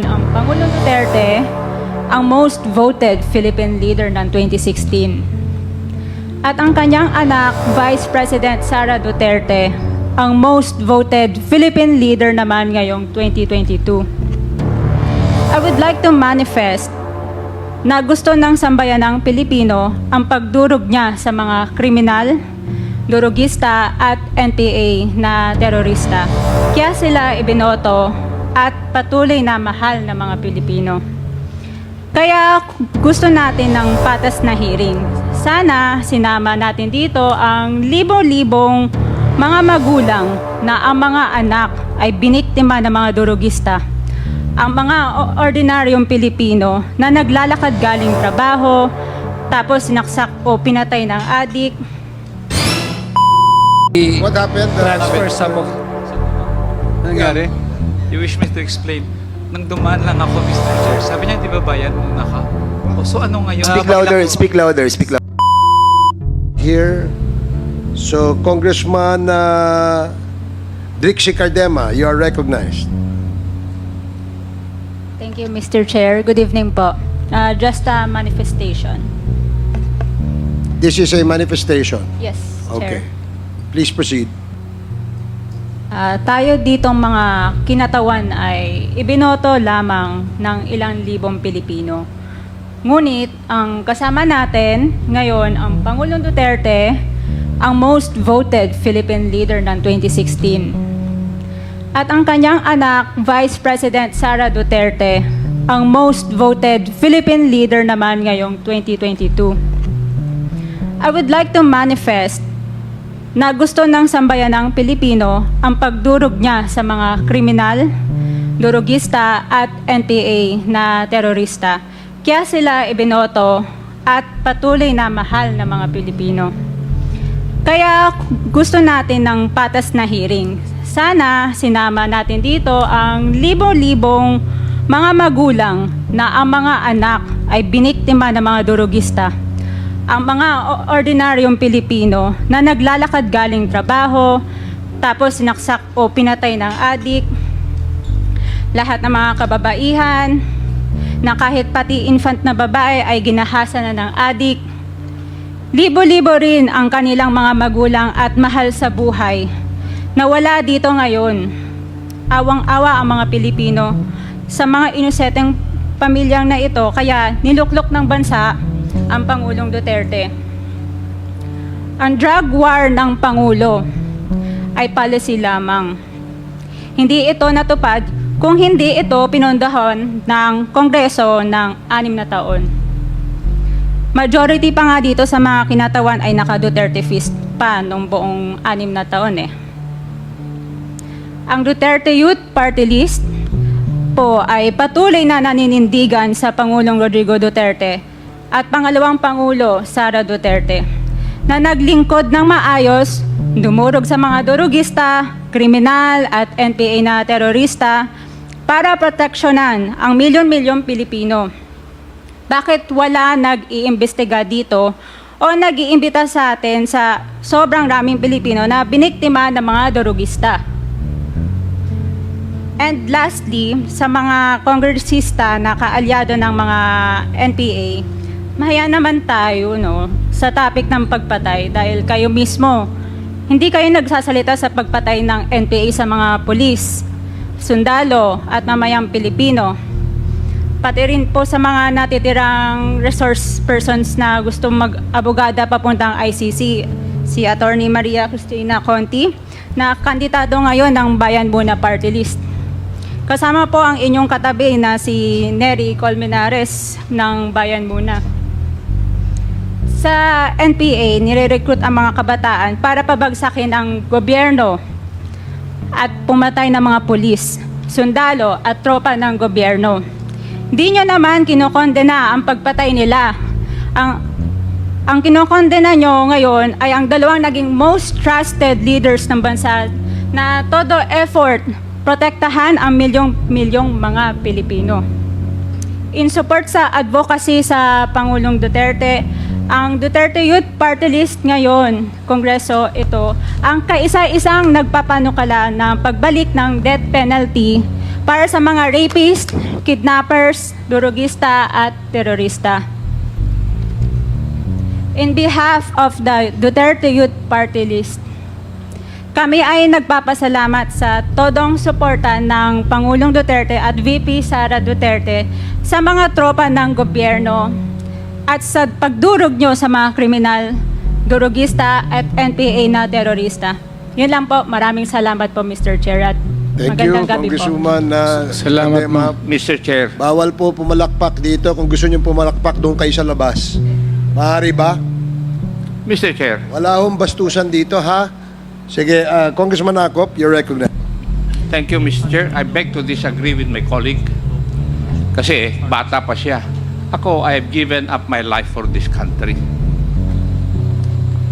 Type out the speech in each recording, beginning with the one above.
Ang Pangulong Duterte, ang most voted Philippine leader ng 2016. At ang kanyang anak, Vice President Sara Duterte, ang most voted Philippine leader naman ngayong 2022. I would like to manifest na gusto ng sambayanang Pilipino ang pagdurog niya sa mga kriminal, durugista at NPA na terorista. Kaya sila ibinoto at patuloy na mahal ng mga Pilipino. Kaya gusto natin ng patas na hearing. Sana sinama natin dito ang libo-libong mga magulang na ang mga anak ay biniktima ng mga durugista. Ang mga ordinaryong Pilipino na naglalakad galing trabaho, tapos sinaksak o pinatay ng adik. What happened? Transfer sum of... Nangyari? You wish me to explain? Nang dumaan lang ako, Mr. Chair, sabi niya, di ba bayan muna ka? O, so ano ngayon? Speak louder, speak louder, speak louder. Here, so Congressman Drixie Cardema, you are recognized. Thank you, Mr. Chair. Good evening po. Just a manifestation. This is a manifestation. Yes, Okay. Chair. Please proceed. Tayo ditong mga kinatawan ay ibinoto lamang ng ilang libong Pilipino. Ngunit ang kasama natin ngayon ang Pangulong Duterte, ang most voted Philippine leader ng 2016. At ang kanyang anak, Vice President Sara Duterte, ang most voted Philippine leader naman ngayong 2022. I would like to manifest na gusto ng sambayanang Pilipino ang pagdurog niya sa mga kriminal, durugista at NPA na terorista. Kaya sila ibinoto at patuloy na mahal ng mga Pilipino. Kaya gusto natin ng patas na hearing. Sana sinama natin dito ang libo-libong mga magulang na ang mga anak ay biniktima ng mga durugista. Ang mga ordinaryong Pilipino na naglalakad galing trabaho, tapos sinaksak o pinatay ng adik, lahat ng mga kababaihan, na kahit pati infant na babae ay ginahasa na ng adik. Libo-libo rin ang kanilang mga magulang at mahal sa buhay na wala dito ngayon. Awang-awa ang mga Pilipino sa mga inuseteng pamilyang na ito, kaya niluklok ng bansa ang Pangulong Duterte. Ang drug war ng Pangulo ay policy lamang. Hindi ito natupad kung hindi ito pinondohan ng Kongreso ng 6 na taon. Majority pa nga dito sa mga kinatawan ay naka-Duterte fist pa nung buong 6 na taon eh. Ang Duterte Youth Party List po ay patuloy na naninindigan sa Pangulong Rodrigo Duterte at pangalawang Pangulo, Sara Duterte, na naglingkod ng maayos, dumurog sa mga durugista, kriminal at NPA na terorista para proteksyonan ang milyon-milyong Pilipino. Bakit wala nag-iimbestiga dito o nag-iimbita sa atin sa sobrang raming Pilipino na biniktima ng mga durugista? And lastly, sa mga kongresista na kaalyado ng mga NPA, mahaya naman tayo sa topic ng pagpatay dahil kayo mismo, hindi kayo nagsasalita sa pagpatay ng NPA sa mga pulis, sundalo at mamayang Pilipino. Pati rin po sa mga natitirang resource persons na gustong mag-abogada papuntang ICC, si Attorney Maria Cristina Conti, na kandidato ngayon ng Bayan Muna Party List. Kasama po ang inyong katabi na si Nery Colmenares ng Bayan Muna. Sa NPA, nire-recruit ang mga kabataan para pabagsakin ang gobyerno at pumatay ng mga pulis, sundalo at tropa ng gobyerno. Di nyo naman kinokondena ang pagpatay nila. Ang kinokondena nyo ngayon ay ang dalawang naging most trusted leaders ng bansa na todo effort protektahan ang milyong-milyong mga Pilipino. In support sa advocacy sa Pangulong Duterte, ang Duterte Youth Party List ngayon, Kongreso, ito, ang kaisa-isang nagpapanukala ng pagbalik ng death penalty para sa mga rapist, kidnappers, durugista at terorista. In behalf of the Duterte Youth Party List, kami ay nagpapasalamat sa todong suporta ng Pangulong Duterte at VP Sara Duterte sa mga tropa ng gobyerno at sa pagdurog nyo sa mga kriminal, durugista at NPA na terorista. Yun lang po. Maraming salamat po, Mr. Chair. At Thank you, magandang gabi po. Congresswoman. Salamat, Cardema. Mr. Chair. Bawal po pumalakpak dito. Kung gusto niyo pumalakpak, doon kayo sa labas. Maaari ba? Mr. Chair, Wala hong bastusan dito, ha? Sige, Congressman Acop, you're recognized. thank you, Mr. Chair. I beg to disagree with my colleague. Kasi bata pa siya. Ako, I have given up my life for this country.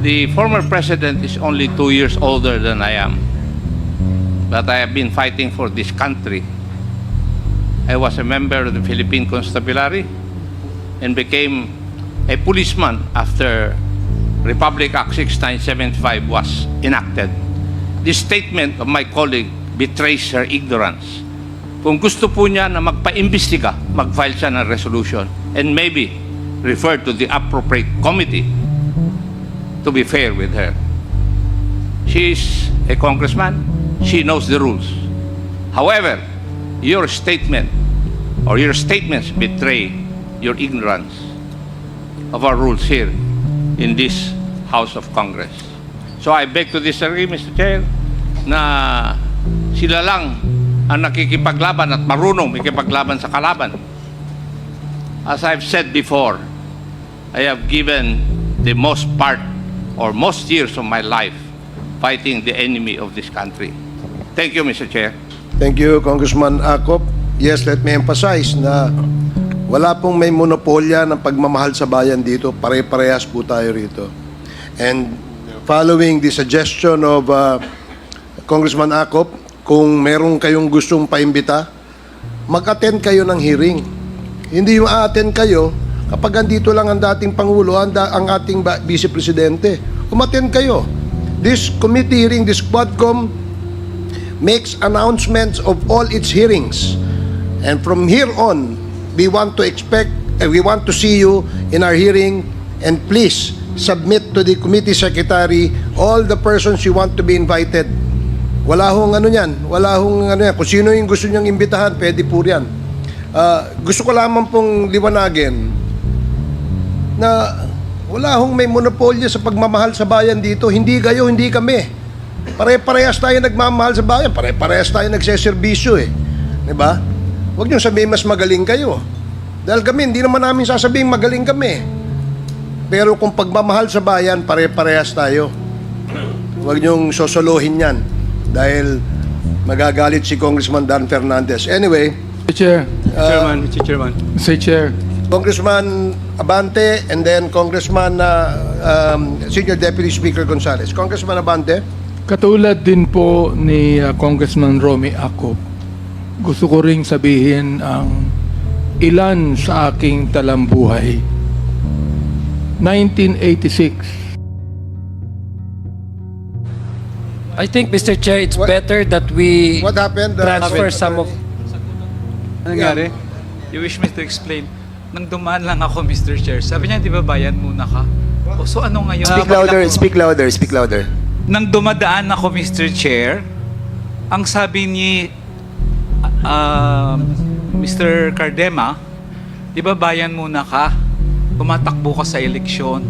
The former president is only 2 years older than I am. But I have been fighting for this country. I was a member of the Philippine Constabulary and became a policeman after Republic Act 6975 was enacted. This statement of my colleague betrays her ignorance. Kung gusto po niya na magpa-imbestiga, mag-file siya ng resolution and maybe refer to the appropriate committee to be fair with her. She is a congressman. She knows the rules. However, your statement or your statements betray your ignorance of our rules here in this House of Congress. So I beg to disagree, Mr. Chair, na sila lang ang nakikipaglaban at marunong makipaglaban sa kalaban. As I've said before, I have given the most part or most years of my life fighting the enemy of this country. Thank you, Mr. Chair. Thank you, Congressman Acop. Yes, let me emphasize na wala pong may monopolya ng pagmamahal sa bayan dito. Pare-parehas po tayo rito. And following the suggestion of Congressman Acop, kung meron kayong gustong paimbita, mag-attend kayo ng hearing. Hindi yung a-attend kayo kapag andito lang ang dating Pangulo, ang ating Vice Presidente. Umattend kayo. This committee hearing, this Quadcom, makes announcements of all its hearings. And from here on, we want to see you in our hearing, and please submit to the committee secretary all the persons you want to be invited. Wala hong ano yan. Wala hong ano yan. Kung sino yung gusto niyang imbitahan, pwede po yan. Gusto ko lamang pong liwanagin na wala hong may monopolyo sa pagmamahal sa bayan dito. Hindi kayo, hindi kami. Pare-parehas tayo nagmamahal sa bayan. Pare-parehas tayo nagseserbisyo eh. Diba? Huwag niyong sabihin mas magaling kayo. Dahil kami, hindi naman namin sasabihin magaling kami. Pero kung pagmamahal sa bayan, pare-parehas tayo. Huwag niyong sosolohin yan. Dahil magagalit si Congressman Dan Fernandez. Anyway, Mr. Chair, Mr. Chairman. Mr. Chair, Congressman Abante and then Congressman Senior Deputy Speaker Gonzales. Congressman Abante. katulad din po ni Congressman Romy Acop, gusto ko ring sabihin ang ilan sa aking talambuhay. 1986, I think, Mr. Chair, it's better that we What happened? transfer some of... Ano nangyari? You wish me to explain. Nang dumaan lang ako, Mr. Chair, sabi niya, di ba bayan muna ka? O, so ano ngayon? Speak louder, speak louder, speak louder. Nang dumadaan ako, Mr. Chair, ang sabi ni Mr. Cardema, di ba bayan muna ka? Tumatakbo ka sa eleksyon.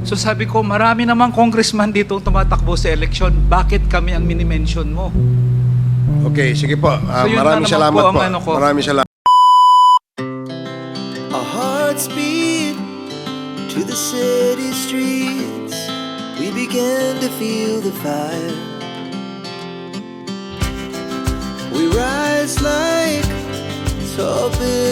So sabi ko, marami namang congressman dito tumatakbo sa eleksyon. Bakit kami ang minimension mo? Okay, sige po. So yun Maraming na naman salamat po po. ang ano ko. Maraming salamat. Our hearts beat to the city streets. We began to feel the fire. We rise like tall buildings.